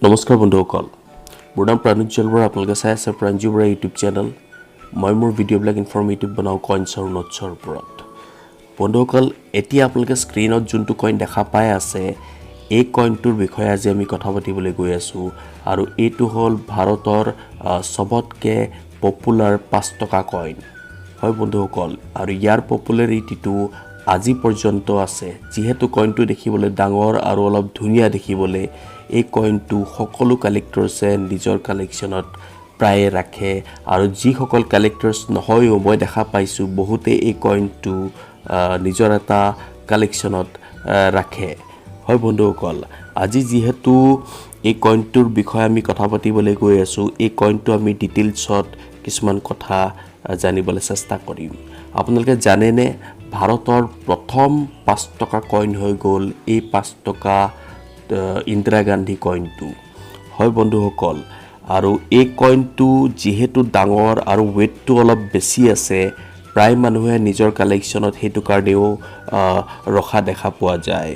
নমস্কাৰ বন্ধুসকল মোৰ নাম প্ৰাণুজ্জ্বল বৰা আপোনালোকে চাই আছে প্ৰাঞ্জু বৰা ইউটিউব চেনেল মই মোৰ ভিডিঅ'বিলাক ইনফৰ্মেটিভ বনাওঁ কইনছ আৰু নোটছৰ ওপৰত বন্ধুসকল এতিয়া আপোনালোকে স্ক্ৰীনত যোনটো কইন দেখা পাই আছে এই কইনটোৰ বিষয়ে আজি আমি কথা পাতিবলৈ গৈ আছোঁ আৰু এইটো হ'ল ভাৰতৰ সবতকে পপুলাৰ 5 টকা কইন হয় বন্ধুসকল আৰু ইয়াৰ পপুলাৰিটিটো আজি পৰ্যন্ত আছে যেহেতু কইনটো দেখিবলৈ ডাঙৰ আৰু অলপ ধুনীয়া দেখিবলৈ এই কইনটো সকলো কালেক্টৰছে নিজৰ কালেকশ্যনত প্ৰায় ৰাখে আৰু যিসকল কালেক্টৰছ নহয়ও মই দেখা পাইছোঁ বহুতে এই কইনটো নিজৰ এটা কালেকশ্যনত ৰাখে হয় বন্ধুসকল আজি যেহেতু এই কইনটোৰ বিষয়ে আমি কথা পাতিবলৈ গৈ আছোঁ এই কইনটো আমি ডিটেইলছত কিছুমান কথা জানিবলৈ চেষ্টা কৰিম আপোনালোকে জানেনে ভাৰতৰ প্ৰথম 5 টকা কইন হৈ গ'ল এই 5 টকা ইন্দিৰা গান্ধী কইনটো হয় বন্ধুসকল আৰু এই কইনটো যেহেতু ডাঙৰ আৰু ওয়েটটো অলপ বেছি আছে প্ৰায় মানুহে নিজৰ কালেকশ্যনত হেতু কাৰণেও ৰখা দেখা পোৱা যায়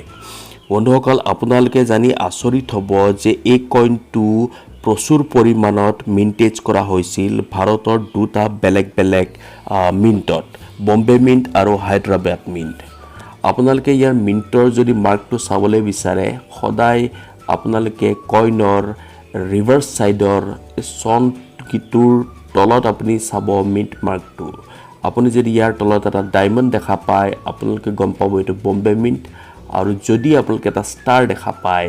বন্ধুসকল আপোনালোকে জানি আচৰিত হ'ব যে এই কইনটো প্ৰচুৰ পৰিমাণত মিন্টেজ কৰা হৈছিল ভাৰতৰ দুটা বেলেগ বেলেগ মিন্টত বম্বে মিন্ট আৰু হায়দৰাবাদ মিন্ট আপোনালোকে ইয়াৰ মিন্টৰ যদি মাৰ্কটো চাবলৈ বিচাৰে সদায় আপোনালোকে কইনৰ ৰিভাৰ্স সাইডৰ সন কিটোৰ তলত আপুনি চাব মিন্ট মাৰ্কটো আপুনি যদি ইয়াৰ তলত এটা ডায়মণ্ড দেখা পায় আপোনালোকে গম পাব এইটো বম্বে মিন্ট আৰু যদি আপোনালোকে এটা ষ্টাৰ দেখা পায়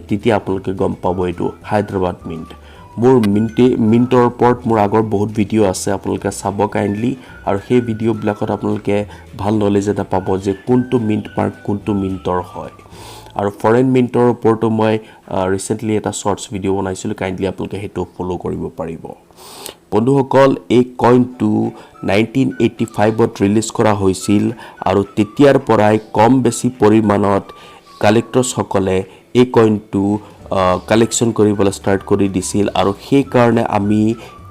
তেতিয়া আপোনালোকে গম পাব এইটো হায়দৰাবাদ মিন্ট মোৰ মিন্টৰ ওপৰত মোৰ আগৰ বহুত ভিডিঅ' আছে আপোনালোকে চাব কাইন্ডলি আৰু সেই ভিডিঅ'বিলাকত আপোনালোকে ভাল নলেজ এটা পাব যে কোনটো মিন্ট মাৰ্ক কোনটো মিন্টৰ হয় আৰু ফৰেন মিন্টৰ ওপৰতো মই ৰিসেন্টলি এটা শৰ্টছ ভিডিঅ' বনাইছিলোঁ কাইন্ডলি আপোনালোকে হেতু ফলো কৰিব পাৰিব বন্ধুসকল এই কইনটো 1985ত ৰিলিজ কৰা হৈছিল আৰু তেতিয়াৰ পৰাই কম বেছি পৰিমাণত কালেক্টৰছ সকলে এই কইনটো কালেকশ্যন কৰিবলৈ ষ্টাৰ্ট কৰি দিছিল আৰু সেই কাৰণে আমি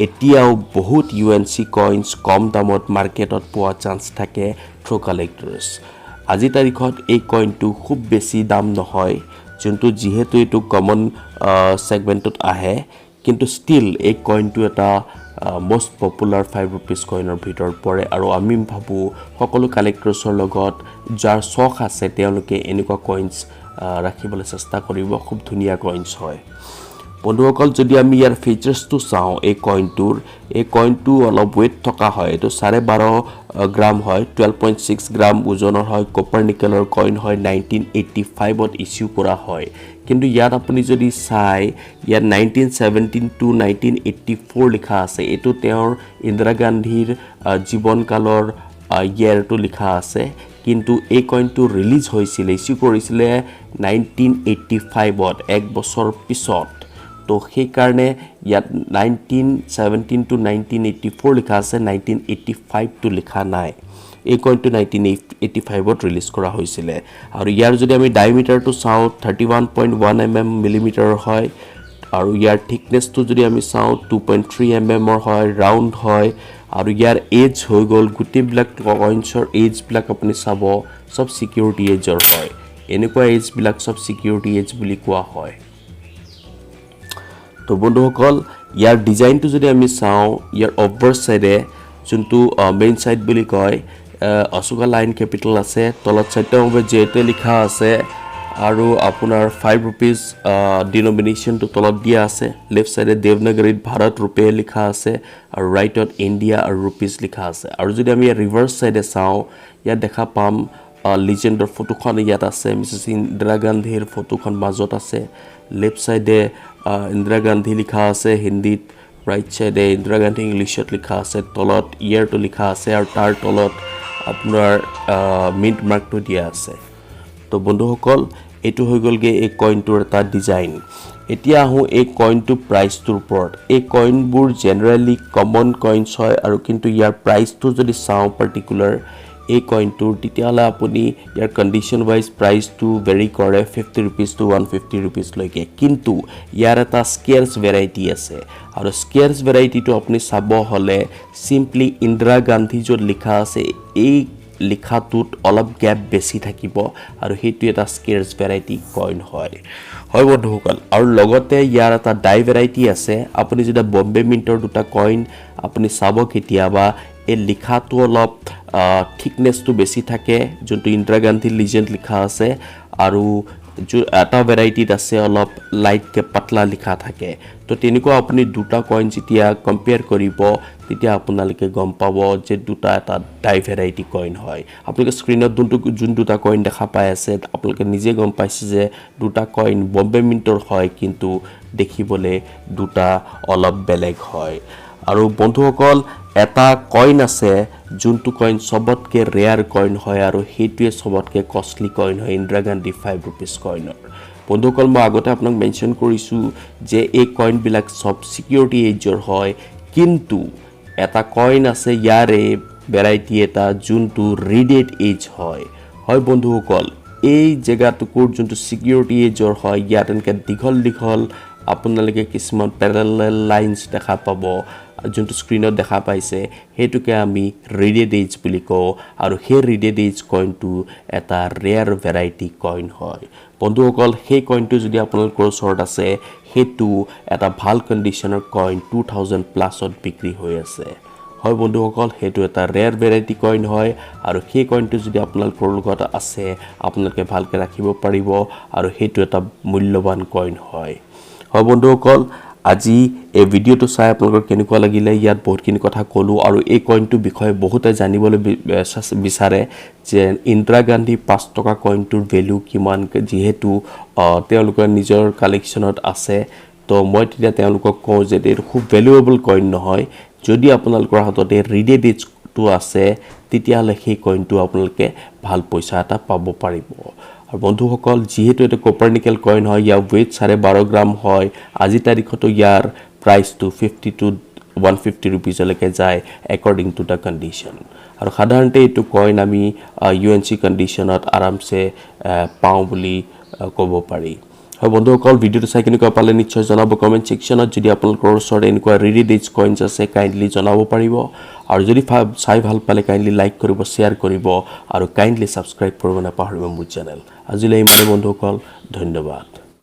এতিয়াও বহুত ইউএনসি কইনছ কম দামত মাৰ্কেটত পোৱা চান্স থাকে থ্ৰু কালেক্টৰছ আজি তাৰিখত এই কইনটো খুব বেছি দাম নহয় যোনটো যেহেতু এইটো কমন সেগমেন্টত আহে কিন্তু ষ্টিল এই কইনটো এটা most popular 5 rupees কইনৰ ভিতৰত পৰে আৰু আমি ভাবো সকলো কালেক্টৰছৰ লগত যাৰ শখ আছে তেওঁলোকে এনেকুৱা কইনছ ৰাখিবলৈ চেষ্টা কৰিব খুব ধুনীয়া কইনছ হয় বন্ধুসকল যদি আমি ইয়াৰ ফিচাৰ্ছটো চাওঁ এই কইনটো অলপ ওয়েট থকা হয় এটো 12.5 গ্ৰাম হয় 12.6 গ্ৰাম ওজনৰ হয় কপাৰ নিকেলৰ কইন হয় 1985ত ইস্যু কৰা হয় কিন্তু ইয়াত আপুনি যদি চাই ইয়াত 1917 টু 1984 লিখা আছে এটো তেওঁৰ ইন্দিৰা গান্ধীৰ জীৱনকালৰ ইয়াৰটো লিখা আছে কিন্তু এই কইনটো ৰিলিজ হৈছিল ইস্যু কৰিছিল 1985ত এক বছৰ পিছত তো সেই কাৰণে ইয়াত 1917 টু 1984 লিখা আছে 1985 টু লিখা নাই এই কইনটো 1985ত ৰিলিজ কৰা হৈছিল আৰু ইয়াৰ যদি আমি ডায়ামিটাৰটো চাওঁ 31.1 mm মিলিমিটাৰ হয় আৰু ইয়াৰ থিকনেছটো যদি আমি চাওঁ 2.3 mm হয় ৰাউন্ড হয় আৰু ইয়াৰ এজ হৈ গ'ল গুটিবিলাক কইনছৰ এজবিলাক আপুনি চাব সব সিকিউৰিটি এজৰ হয় এনেকুৱা এজবিলাক সব সিকিউৰিটি এজ বুলি কোৱা হয় তো বন্ধুসকল ইয়াৰ ডিজাইনটো যদি আমি চাওঁ ইয়াৰ অভাৰ সাইডে যোনটো মেইন সাইড বুলি কয় অশোকা লাইন ক্যাপিটাল আছে তলত সত্যমভাৱে জেতে লিখা আছে আৰু আপোনাৰ 5 rupees ডিনোমিনেশনটো তলত দিয়া আছে লেফট সাইডে দেৱনাগৰীত ভাৰত ৰূপে লিখা আছে আৰু ৰাইটত ইণ্ডিয়া আৰু ৰুপিস লিখা আছে আৰু যদি আমি ৰিভাৰ্স সাইডে চাওঁ ইয়াত দেখা পাম লিজেণ্ডৰ ফটোখন ইয়াত আছে মিছেছ ইন্দিৰা গান্ধীৰ ফটোখন মাজত আছে লেফট সাইডে ইন্দিৰা গান্ধী লিখা আছে হিন্দীত ৰাইট সাইডে ইন্দিৰা গান্ধী ইংলিছত লিখা আছে তলত ইয়াৰটো লিখা আছে আৰু তাৰ তলত আপোনাৰ মিন্ট মাৰ্কটো দিয়া আছে তো বন্ধুসকল এটো হৈ গলগে এই কইনটোৰ এটা ডিজাইন এতিয়া আহো এই কইনটো প্ৰাইসটোৰ ওপৰত এই কইনবোৰ জেনাৰেলি কমন কইনছ হয় আৰু কিন্তু ইয়াৰ প্ৰাইসটো যদি চাওঁ পাৰ্টিকুলাৰ এই কইনটোৰ তেতিয়ালে আপুনি ইয়াৰ কন্ডিশন ওয়াইজ প্ৰাইসটো ভেৰি কৰে 50 rupees to 150 rupees লৈকে কিন্তু ইয়াৰ এটা স্কেয়াৰ্স ভেৰাইটি আছে আৰু স্কেয়াৰ্স ভেৰাইটিটো আপুনি চাব হলে সিম্পলি ইন্দিৰা গান্ধী য'ত লিখা আছে এই লিখাটোত অলপ গ্যাপ বেছি থাকিব আৰু হেতু এটা স্কেয়াৰ্স ভেৰাইটি কইন হয় হয় বন্ধুসকল আৰু লগতে ইয়াৰ এটা ডাই ভেৰাইটি আছে আপুনি যদি বম্বে মিন্টৰ দুটা কইন আপুনি চাব কেতিয়াবা এই লিখাটো অলপ থিকনেছটো বেছি থাকে যোনটো ইন্দিৰা গান্ধী লিজেণ্ড লিখা আছে আৰু এটা ভেৰাইটিত আছে অলপ লাইটকে পাতলা লিখা থাকে তো তেনেকুৱা আপুনি দুটা কইন যেতিয়া কম্পেয়াৰ কৰিব তেতিয়া আপোনালোকে গম পাব যে দুটা এটা ডাই ভেৰাইটি কইন হয় আপোনালোকে স্ক্ৰিনত যোন দুটা কইন দেখা পাই আছে আপোনালোকে নিজে গম পাইছে যে দুটা কইন বম্বে মিন্টৰ হয় কিন্তু দেখিবলৈ দুটা অলপ বেলেগ হয় আৰু বন্ধুসকল এটা কইন আছে যোনটো কইন সবতকে ৰেয়াৰ কইন হয় আৰু হেতুৱে সবতকে কষ্টলি কইন হয় ইন্দিৰা গান্ধী 5 rupees কইনৰ বন্ধুসকল মই আগতে আপোনাক মেনশন কৰিছো যে এই কইন বিলাক সব সিকিউৰিটি এজৰ হয় কিন্তু এটা কইন আছে ইয়াৰে ভেৰাইটি এটা যোনটো ৰিডেড এজ হয় হয় বন্ধুসকল এই জেগাটোৰ যোনটো সিকিউৰিটি এজৰ হয় ইয়াত এনেকৈ দীঘল আপোনালোকে কিছুমান প্যাৰালেল লাইনছ দেখা পাব যোনটো স্ক্ৰিনত দেখা পাইছে হেতুকে আমি ৰিডেড এজ বুলি কওঁ আৰু সেই ৰিডেড এজ কইনটো এটা ৰেয়াৰ ভেৰাইটি কইন হয় বন্ধুসকল সেই কইনটো যদি আপোনালোকৰ ওচৰত আছে হেতু এটা ভাল কণ্ডিচনৰ কইন 2000 প্লাছত বিক্ৰী হৈ আছে হয় বন্ধুসকল হেতু এটা ৰেয়াৰ ভেৰাইটি কইন হয় আৰু সেই কইনটো যদি আপোনালোকৰ লগত আছে আপোনালোকে ভালকে ৰাখিব পাৰিব আৰু হেতু এটা মূল্যৱান কইন হয় হয় বন্ধুসকল আজি এই ভিডিওটো চাই আপোনালোকৰ কেনেকুৱা লাগিলে ইয়াত বহুতখিনি কথা ক'লো আৰু এই কইনটোৰ বিষয়ে বহুতে জানিবলৈ বিচাৰে যে ইন্দিৰা গান্ধী 5 টকা কইনটোৰ ভ্যালু কিমান যেহেতু তেওঁলোকৰ নিজৰ কালেকশ্যনত আছে তো মই তেতিয়া তেওঁলোকক কওঁ যে এইটো খুব ভ্যালুয়েবল কইন নহয় যদি আপোনালোকৰ হাতত ৰিডেড এজটো আছে তেতিয়াহ'লে সেই কইনটো আপোনালোকে ভাল পইচা এটা পাব পাৰিব আৰু বন্ধুসকল যেহেতু এটা কপাৰনিকেল কইন হয় ইয়াৰ weight 12.5 গ্ৰাম হয় আজি তাৰিখতো ইয়াৰ প্ৰাইচটো 50 to 150 rupees লৈকে যায় according to the condition আৰু সাধাৰণতে এইটো কইন আমি UNC কণ্ডিশ্যনত আৰামছে পাওঁ বুলি ক'ব পাৰি হয় বন্ধুসকল ভিডিওটো চাই কেনেকুৱা পালে নিশ্চয় জনাব কমেন্ট সেকশনত যদি আপোনালোকৰ ওচৰত এনেকুৱা ৰিডেড এজ কইনছ আছে কাইন্ডলি জনাব পাৰিব আৰু যদি চাই ভাল পালে কাইন্ডলি লাইক কৰিব শেয়াৰ কৰিব আৰু কাইন্ডলি সাবস্ক্ৰাইব কৰিব নাপাহৰিব মোৰ চেনেল আজিলৈ ইমানে বন্ধুসকল ধন্যবাদ